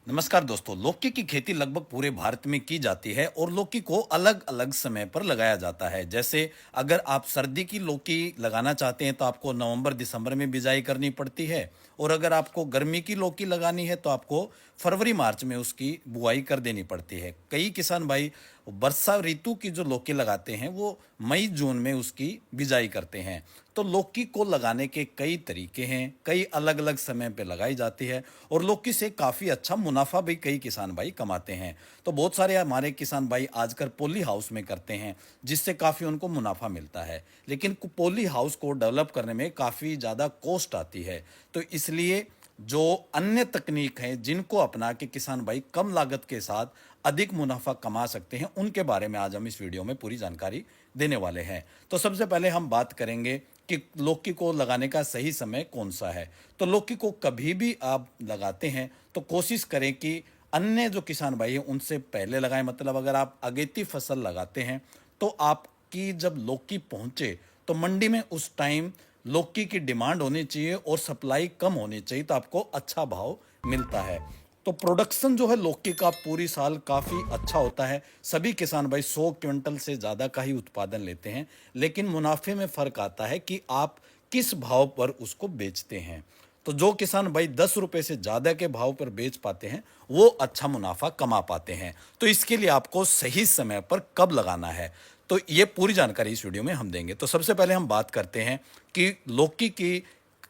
नमस्कार दोस्तों। लौकी की खेती लगभग पूरे भारत में की जाती है और लौकी को अलग अलग समय पर लगाया जाता है। जैसे अगर आप सर्दी की लौकी लगाना चाहते हैं तो आपको नवंबर दिसंबर में बिजाई करनी पड़ती है, और अगर आपको गर्मी की लौकी लगानी है तो आपको फरवरी मार्च में उसकी बुआई कर देनी पड़ती है। कई किसान भाई वर्षा ऋतु की जो लौकी लगाते हैं वो मई जून में उसकी बिजाई करते हैं। तो लौकी को लगाने के कई तरीके हैं, कई अलग अलग समय पे लगाई जाती है, और लौकी से काफ़ी अच्छा मुनाफा भी कई किसान भाई कमाते हैं। तो बहुत सारे हमारे किसान भाई आजकल पॉली हाउस में करते हैं, जिससे काफ़ी उनको मुनाफा मिलता है। लेकिन पॉली हाउस को डेवलप करने में काफ़ी ज़्यादा कॉस्ट आती है। तो इसलिए जो अन्य तकनीक हैं जिनको अपना के किसान भाई कम लागत के साथ अधिक मुनाफा कमा सकते हैं, उनके बारे में आज हम इस वीडियो में पूरी जानकारी देने वाले हैं। तो सबसे पहले हम बात करेंगे कि लौकी को लगाने का सही समय कौन सा है। तो लौकी को कभी भी आप लगाते हैं तो कोशिश करें कि अन्य जो किसान भाई हैं उनसे पहले लगाएं। मतलब अगर आप अगेती फसल लगाते हैं तो आपकी जब लौकी पहुंचे तो मंडी में उस टाइम लौकी की डिमांड होनी चाहिए और सप्लाई कम होनी चाहिए, तो आपको अच्छा भाव मिलता है। तो प्रोडक्शन जो है लौकी का पूरी साल काफ़ी अच्छा होता है। सभी किसान भाई 100 क्विंटल से ज़्यादा का ही उत्पादन लेते हैं, लेकिन मुनाफे में फ़र्क आता है कि आप किस भाव पर उसको बेचते हैं। तो जो किसान भाई 10 रुपए से ज़्यादा के भाव पर बेच पाते हैं वो अच्छा मुनाफा कमा पाते हैं। तो इसके लिए आपको सही समय पर कब लगाना है, तो ये पूरी जानकारी इस वीडियो में हम देंगे। तो सबसे पहले हम बात करते हैं कि लौकी की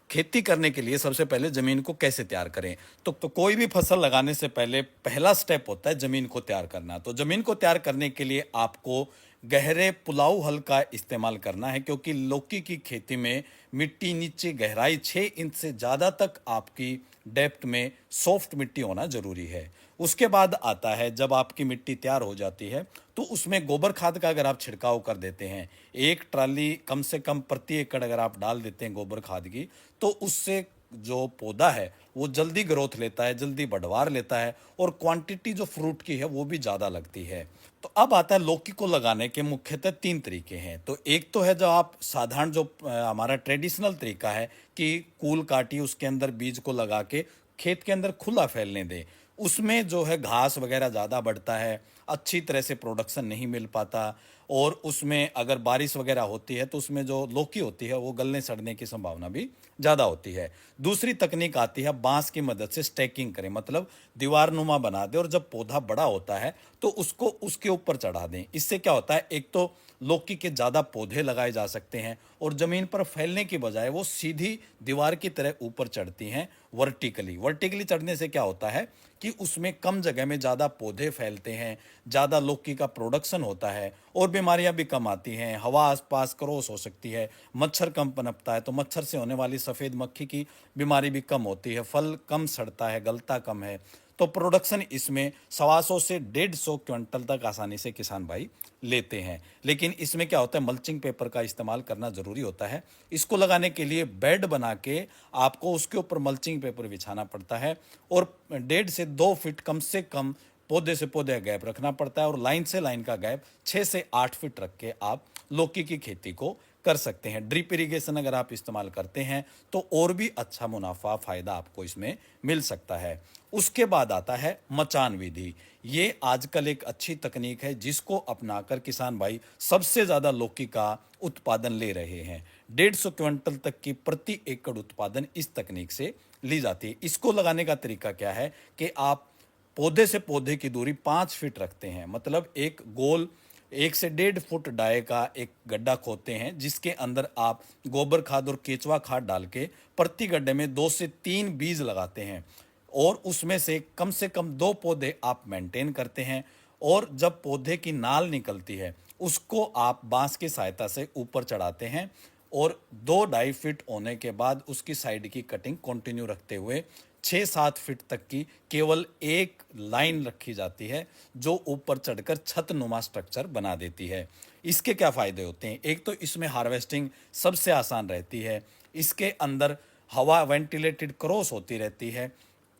खेती करने के लिए सबसे पहले जमीन को कैसे तैयार करें। तो कोई भी फसल लगाने से पहले पहला स्टेप होता है जमीन को तैयार करना। तो जमीन को तैयार करने के लिए आपको गहरे पुलाव हल का इस्तेमाल करना है, क्योंकि लौकी की खेती में मिट्टी नीचे गहराई 6 इंच से ज़्यादा तक आपकी डेप्थ में सॉफ्ट मिट्टी होना जरूरी है। उसके बाद आता है जब आपकी मिट्टी तैयार हो जाती है तो उसमें गोबर खाद का अगर आप छिड़काव कर देते हैं, एक ट्राली कम से कम प्रति एकड़ अगर आप डाल देते हैं गोबर खाद की, तो उससे जो पौधा है वो जल्दी ग्रोथ लेता है, जल्दी बढ़वार लेता है, और क्वांटिटी जो फ्रूट की है वो भी ज़्यादा लगती है। तो अब आता है लौकी को लगाने के मुख्यतः 3 तरीके हैं। तो एक तो है जो आप साधारण जो हमारा ट्रेडिशनल तरीका है कि कूल काटी उसके अंदर बीज को लगा के खेत के अंदर खुला फैलने दें। उसमें जो है घास वगैरह ज़्यादा बढ़ता है, अच्छी तरह से प्रोडक्शन नहीं मिल पाता, और उसमें अगर बारिश वगैरह होती है तो उसमें जो लौकी होती है वो गलने सड़ने की संभावना भी ज़्यादा होती है। दूसरी तकनीक आती है बांस की मदद से स्टैकिंग करें, मतलब दीवार नुमा बना दें, और जब पौधा बड़ा होता है तो उसको उसके ऊपर चढ़ा दें। इससे क्या होता है, एक तो लौकी के ज़्यादा पौधे लगाए जा सकते हैं और ज़मीन पर फैलने की बजाय वो सीधी दीवार की तरह ऊपर चढ़ती हैं वर्टिकली। वर्टिकली चढ़ने से क्या होता है कि उसमें कम जगह में ज़्यादा पौधे फैलते हैं, ज़्यादा लौकी का प्रोडक्शन होता है, और बीमारियां भी कम आती हैं। हवा आसपास क्रॉस हो सकती है, मच्छर कम पनपता है, तो मच्छर से होने वाली सफ़ेद मक्खी की बीमारी भी कम होती है, फल कम सड़ता है, गलता कम है। तो प्रोडक्शन इसमें 125 से 150 क्विंटल तक आसानी से किसान भाई लेते हैं। लेकिन इसमें क्या होता है, मल्चिंग पेपर का इस्तेमाल करना ज़रूरी होता है। इसको लगाने के लिए बेड बना के आपको उसके ऊपर मल्चिंग पेपर बिछाना पड़ता है, और 1.5 से 2 फीट कम से कम पौधे से पौधे गैप रखना पड़ता है, और लाइन से लाइन का गैप 6 से 8 फीट रख के आप लौकी की खेती को कर सकते हैं। ड्रिप इरिगेशन अगर आप इस्तेमाल करते हैं तो और भी अच्छा मुनाफा फायदा आपको इसमें मिल सकता है। उसके बाद आता है मचान विधि। ये आजकल एक अच्छी तकनीक है जिसको अपनाकर किसान भाई सबसे ज़्यादा लौकी का उत्पादन ले रहे हैं। 150 क्विंटल तक की प्रति एकड़ उत्पादन इस तकनीक से ली जाती है। इसको लगाने का तरीका क्या है कि आप पौधे से पौधे की दूरी 5 फीट रखते हैं, मतलब एक गोल 1 से 1.5 फुट डाय का एक गड्ढा खोदते हैं, जिसके अंदर आप गोबर खाद और केचुआ खाद डाल के प्रति गड्ढे में 2 से 3 बीज लगाते हैं, और उसमें से कम 2 पौधे आप मेंटेन करते हैं। और जब पौधे की नाल निकलती है उसको आप बांस की सहायता से ऊपर चढ़ाते हैं, और 2-2.5 फीट होने के बाद उसकी साइड की कटिंग कंटिन्यू रखते हुए 6-7 फीट तक की केवल एक लाइन रखी जाती है, जो ऊपर चढ़कर छत नुमा स्ट्रक्चर बना देती है। इसके क्या फ़ायदे होते हैं, एक तो इसमें हार्वेस्टिंग सबसे आसान रहती है, इसके अंदर हवा वेंटिलेटेड क्रॉस होती रहती है,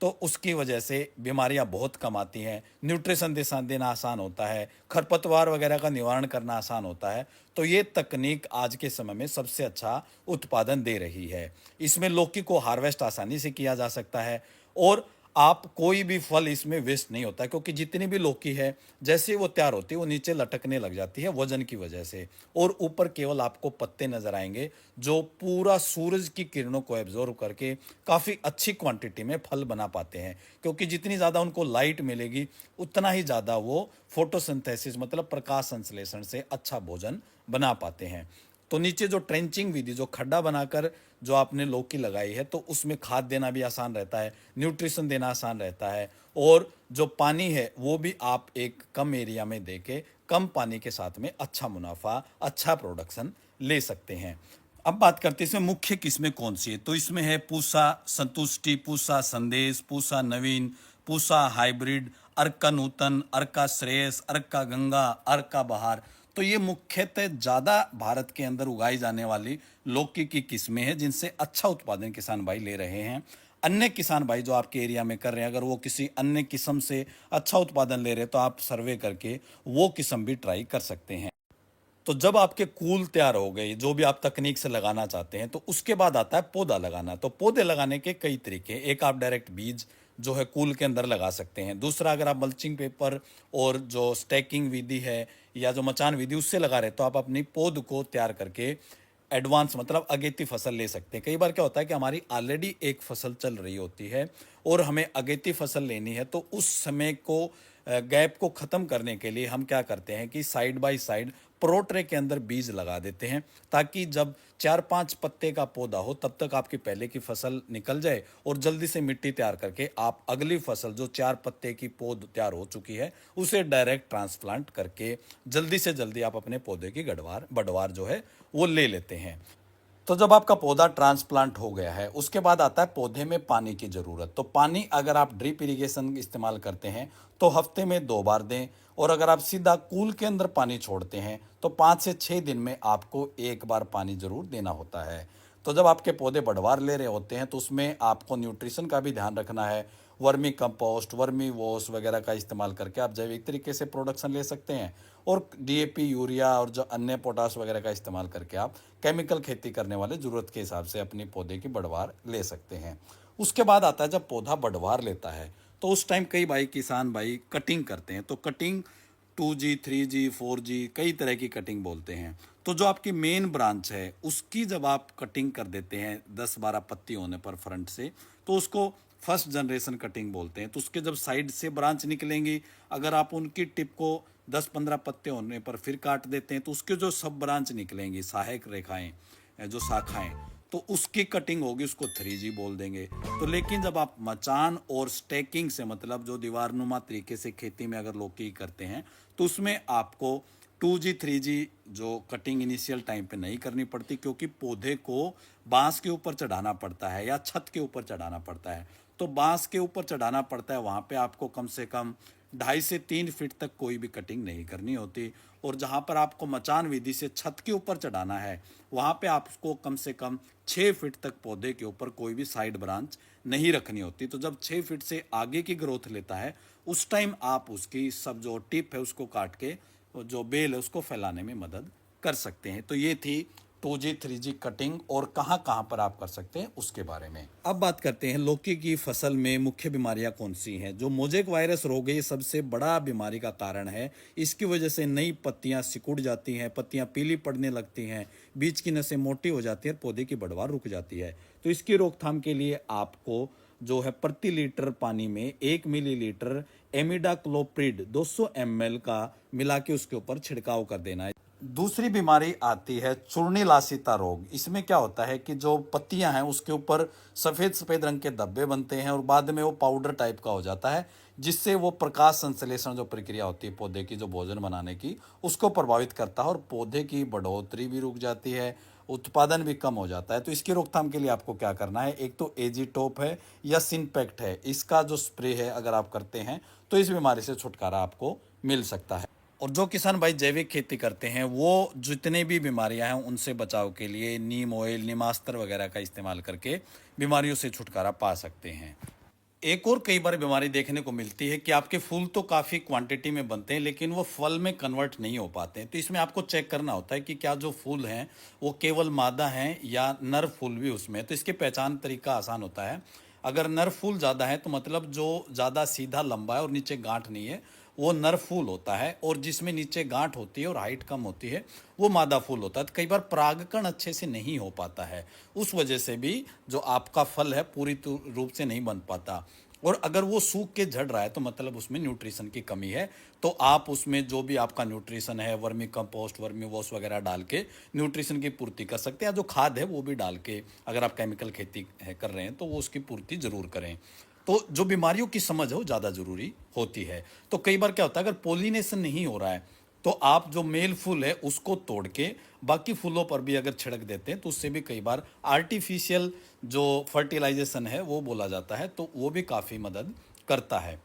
तो उसकी वजह से बीमारियां बहुत कम आती हैं। न्यूट्रिशन दिशा देना आसान होता है, खरपतवार वगैरह का निवारण करना आसान होता है। तो ये तकनीक आज के समय में सबसे अच्छा उत्पादन दे रही है। इसमें लौकी को हार्वेस्ट आसानी से किया जा सकता है, और आप कोई भी फल इसमें वेस्ट नहीं होता है, क्योंकि जितनी भी लौकी है जैसे वो तैयार होती है वो नीचे लटकने लग जाती है वजन की वजह से, और ऊपर केवल आपको पत्ते नजर आएंगे जो पूरा सूरज की किरणों को एब्जॉर्व करके काफ़ी अच्छी क्वांटिटी में फल बना पाते हैं, क्योंकि जितनी ज़्यादा उनको लाइट मिलेगी उतना ही ज़्यादा वो फोटोसिंथेसिस मतलब प्रकाश संश्लेषण से अच्छा भोजन बना पाते हैं। तो नीचे जो ट्रेंचिंग विधि, जो खड्डा बनाकर जो आपने लौकी लगाई है, तो उसमें खाद देना भी आसान रहता है, न्यूट्रिशन देना आसान रहता है, और जो पानी है वो भी आप एक कम एरिया में देके कम पानी के साथ में अच्छा मुनाफा, अच्छा प्रोडक्शन ले सकते हैं। अब बात करते हैं इसमें मुख्य किस्में कौन सी है, तो इसमें है पूसा संतुष्टि, पूसा संदेश, पूसा नवीन, पूसा हाइब्रिड, अर्का नूतन, अर्का श्रेयस, अर्का गंगा, अर्का बहार। तो ये मुख्यतः ज़्यादा भारत के अंदर उगाई जाने वाली लौकी की किस्में हैं जिनसे अच्छा उत्पादन किसान भाई ले रहे हैं। अन्य किसान भाई जो आपके एरिया में कर रहे हैं, अगर वो किसी अन्य किस्म से अच्छा उत्पादन ले रहे हैं तो आप सर्वे करके वो किस्म भी ट्राई कर सकते हैं। तो जब आपके कूल तैयार हो गए, जो भी आप तकनीक से लगाना चाहते हैं, तो उसके बाद आता है पौधा लगाना। तो पौधे लगाने के कई तरीके, एक आप डायरेक्ट बीज जो है कूल के अंदर लगा सकते हैं, दूसरा अगर आप मल्चिंग पेपर और जो स्टैकिंग विधि है या जो मचान विधि उससे लगा रहे तो आप अपनी पौध को तैयार करके एडवांस मतलब अगेती फसल ले सकते हैं। कई बार क्या होता है कि हमारी ऑलरेडी एक फसल चल रही होती है और हमें अगेती फसल लेनी है, तो उस समय को गैप को ख़त्म करने के लिए हम क्या करते हैं कि side by side pro tray के अंदर बीज लगा देते हैं, ताकि जब 4-5 पत्ते का पौधा हो तब तक आपकी पहले की फसल निकल जाए और जल्दी से मिट्टी तैयार करके आप अगली फसल जो 4 पत्ते की पौध तैयार हो चुकी है उसे डायरेक्ट ट्रांसप्लांट करके जल्दी से जल्दी आप अपने पौधे की बढ़वार जो है वो ले लेते हैं। तो जब आपका पौधा ट्रांसप्लांट हो गया है उसके बाद आता है पौधे में पानी की ज़रूरत। तो पानी अगर आप ड्रिप इरिगेशन इस्तेमाल करते हैं तो हफ्ते में 2 बार दें, और अगर आप सीधा कूल के अंदर पानी छोड़ते हैं तो 5 से 6 दिन में आपको 1 बार पानी ज़रूर देना होता है। तो जब आपके पौधे बढ़वार ले रहे होते हैं तो उसमें आपको न्यूट्रिशन का भी ध्यान रखना है। वर्मी कंपोस्ट, वर्मी वॉश वगैरह का इस्तेमाल करके आप जैविक तरीके से प्रोडक्शन ले सकते हैं, और डीएपी, यूरिया और जो अन्य पोटास वगैरह का इस्तेमाल करके आप केमिकल खेती करने वाले ज़रूरत के हिसाब से अपनी पौधे की बढ़वार ले सकते हैं। उसके बाद आता है जब पौधा बढ़वार लेता है तो उस टाइम कई भाई किसान भाई कटिंग करते हैं। तो कटिंग 2G, 3G, 4G कई तरह की कटिंग बोलते हैं। तो जो आपकी मेन ब्रांच है उसकी जब आप कटिंग कर देते हैं 10-12 पत्ती होने पर फ्रंट से, तो उसको फर्स्ट जनरेशन कटिंग बोलते हैं। तो उसके जब साइड से ब्रांच निकलेंगी, अगर आप उनकी टिप को 10-15 पत्ते होने पर फिर काट देते हैं तो उसके जो सब ब्रांच निकलेंगी, सहायक रेखाएं, जो शाखाएं, तो उसकी कटिंग होगी, उसको 3G बोल देंगे। तो लेकिन जब आप मचान और स्टैकिंग से मतलब जो दीवारनुमा तरीके से खेती में अगर लौकी करते हैं तो उसमें आपको 2G 3G जो कटिंग इनिशियल टाइम पे नहीं करनी पड़ती, क्योंकि पौधे को बांस के ऊपर चढ़ाना पड़ता है या छत के ऊपर चढ़ाना पड़ता है। तो बांस के ऊपर चढ़ाना पड़ता है, वहाँ पे आपको कम से कम 2.5 से 3 फीट तक कोई भी कटिंग नहीं करनी होती। और जहाँ पर आपको मचान विधि से छत के ऊपर चढ़ाना है वहाँ पे आपको कम से कम 6 फीट तक पौधे के ऊपर कोई भी साइड ब्रांच नहीं रखनी होती। तो जब 6 फीट से आगे की ग्रोथ लेता है उस टाइम आप उसकी सब जो टिप है उसको काट के जो बेल है उसको फैलाने में मदद कर सकते हैं। तो ये थी 2G 3G कटिंग और कहाँ कहाँ पर आप कर सकते हैं उसके बारे में। अब बात करते हैं लौकी की फसल में मुख्य बीमारियां कौन सी हैं। जो मोजेक वायरस रोग है ये सबसे बड़ा बीमारी का कारण है। इसकी वजह से नई पत्तियां सिकुड़ जाती हैं, पत्तियां पीली पड़ने लगती हैं, बीज की नसें मोटी हो जाती है और पौधे की बढ़वार रुक जाती है। तो इसकी रोकथाम के लिए आपको जो है प्रति लीटर पानी में 1 मिलीलीटर एमिडाक्लोप्रिड 200 ml का मिला के उसके ऊपर छिड़काव कर देना है। दूसरी बीमारी आती है चूर्णी लासिता रोग। इसमें क्या होता है कि जो पत्तियां हैं उसके ऊपर सफ़ेद सफ़ेद रंग के धब्बे बनते हैं और बाद में वो पाउडर टाइप का हो जाता है, जिससे वो प्रकाश संश्लेषण जो प्रक्रिया होती है पौधे की जो भोजन बनाने की उसको प्रभावित करता है और पौधे की बढ़ोतरी भी रुक जाती है, उत्पादन भी कम हो जाता है। तो इसकी रोकथाम के लिए आपको क्या करना है, एक तो एजी टॉप है या सिनपेक्ट है, इसका जो स्प्रे है अगर आप करते हैं तो इस बीमारी से छुटकारा आपको मिल सकता है। और जो किसान भाई जैविक खेती करते हैं वो जितने भी बीमारियां हैं उनसे बचाव के लिए नीम ऑयल, नीमास्त्र वगैरह का इस्तेमाल करके बीमारियों से छुटकारा पा सकते हैं। एक और कई बार बीमारी देखने को मिलती है कि आपके फूल तो काफ़ी क्वांटिटी में बनते हैं लेकिन वो फल में कन्वर्ट नहीं हो पाते हैं। तो इसमें आपको चेक करना होता है कि क्या जो फूल हैं वो केवल मादा हैं या नर फूल भी उसमें। तो इसके पहचान तरीका आसान होता है। अगर नर फूल ज़्यादा है तो मतलब जो ज़्यादा सीधा लंबा है और नीचे गांठ नहीं है वो नर फूल होता है, और जिसमें नीचे गांठ होती है और हाइट कम होती है वो मादा फूल होता है। तो कई बार परागकण अच्छे से नहीं हो पाता है, उस वजह से भी जो आपका फल है पूरी रूप से नहीं बन पाता। और अगर वो सूख के झड़ रहा है तो मतलब उसमें न्यूट्रिशन की कमी है। तो आप उसमें जो भी आपका न्यूट्रिशन है, वर्मी कंपोस्ट, वर्मी वॉश वगैरह डाल के न्यूट्रिशन की पूर्ति कर सकते हैं, या जो खाद है वो भी डाल के, अगर आप केमिकल खेती है कर रहे हैं तो वो उसकी पूर्ति जरूर करें। तो जो बीमारियों की समझ है वो ज़्यादा जरूरी होती है। तो कई बार क्या होता है, अगर पोलिनेशन नहीं हो रहा है तो आप जो मेल फूल है उसको तोड़ के बाकी फूलों पर भी अगर छिड़क देते हैं तो उससे भी कई बार आर्टिफिशियल जो फर्टिलाइजेशन है वो बोला जाता है, तो वो भी काफ़ी मदद करता है।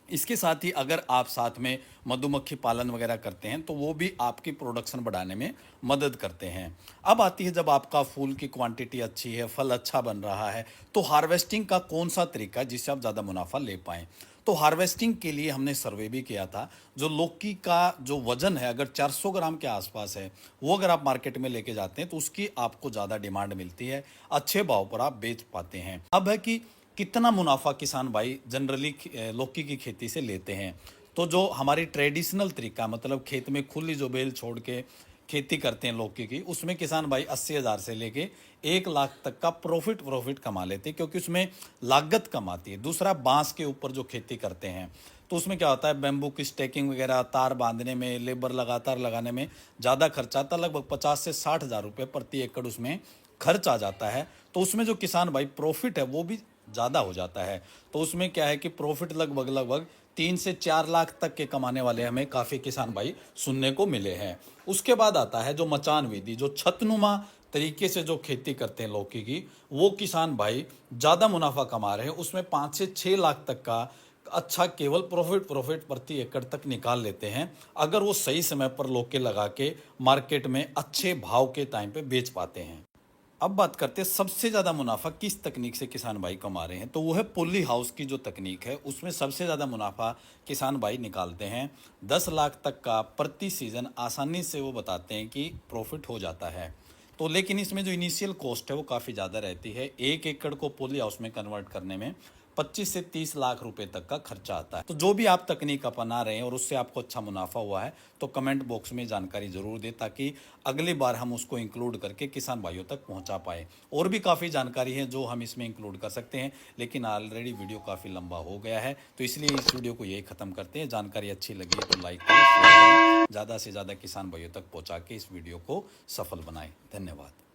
इसके साथ ही अगर आप साथ में मधुमक्खी पालन वगैरह करते हैं तो वो भी आपकी प्रोडक्शन बढ़ाने में मदद करते हैं। अब आती है, जब आपका फूल की क्वांटिटी अच्छी है, फल अच्छा बन रहा है, तो हार्वेस्टिंग का कौन सा तरीका है जिससे आप ज़्यादा मुनाफा ले पाएँ। तो हार्वेस्टिंग के लिए हमने सर्वे भी किया था। जो लौकी का जो वजन है अगर 400 ग्राम के आसपास है, वो अगर आप मार्केट में लेके जाते हैं तो उसकी आपको ज़्यादा डिमांड मिलती है, अच्छे भाव पर आप बेच पाते हैं। अब है कि कितना मुनाफा किसान भाई जनरली लौकी की खेती से लेते हैं। तो जो हमारी ट्रेडिशनल तरीका, मतलब खेत में खुली जो बेल छोड़ के खेती करते हैं लौकी की, उसमें किसान भाई 80,000 से लेके 1 लाख तक का प्रॉफिट कमा लेते हैं, क्योंकि उसमें लागत कम आती है। दूसरा, बांस के ऊपर जो खेती करते हैं तो उसमें क्या होता है, बैम्बू की स्टैकिंग वगैरह, तार बांधने में, लेबर लगातार लगाने में ज़्यादा खर्चा आता है। लगभग 50 से 60,000 रुपये प्रति एकड़ उसमें खर्च आ जाता है। तो उसमें जो किसान भाई प्रॉफिट है वो भी ज़्यादा हो जाता है। तो उसमें क्या है कि प्रॉफिट लगभग लगभग 3 से 4 लाख तक के कमाने वाले हमें काफ़ी किसान भाई सुनने को मिले हैं। उसके बाद आता है जो मचान विधि, जो छतनुमा तरीके से जो खेती करते हैं लौकी की, वो किसान भाई ज़्यादा मुनाफा कमा रहे हैं। उसमें 5 से 6 लाख तक का अच्छा केवल प्रॉफिट प्रति एकड़ तक निकाल लेते हैं, अगर वो सही समय पर लौकी लगा के मार्केट में अच्छे भाव के टाइम पे बेच पाते हैं। अब बात करते हैं सबसे ज़्यादा मुनाफा किस तकनीक से किसान भाई कमा रहे हैं, तो वो है पॉली हाउस की जो तकनीक है, उसमें सबसे ज़्यादा मुनाफा किसान भाई निकालते हैं। 10 लाख तक का प्रति सीज़न आसानी से वो बताते हैं कि प्रॉफिट हो जाता है। तो लेकिन इसमें जो इनिशियल कॉस्ट है वो काफ़ी ज़्यादा रहती है। 1 एकड़ को पॉली हाउस में कन्वर्ट करने में 25 से 30 लाख रुपए तक का खर्चा आता है। तो जो भी आप तकनीक अपना रहे हैं और उससे आपको अच्छा मुनाफा हुआ है तो कमेंट बॉक्स में जानकारी जरूर दें, ताकि अगली बार हम उसको इंक्लूड करके किसान भाइयों तक पहुंचा पाए। और भी काफ़ी जानकारी है जो हम इसमें इंक्लूड कर सकते हैं, लेकिन ऑलरेडी वीडियो काफ़ी लंबा हो गया है, तो इसलिए इस वीडियो को यही ख़त्म करते हैं। जानकारी अच्छी लगी तो लाइक करें, शेयर करें, ज़्यादा से ज़्यादा किसान भाइयों तक पहुँचा के इस वीडियो को सफल बनाएं। धन्यवाद।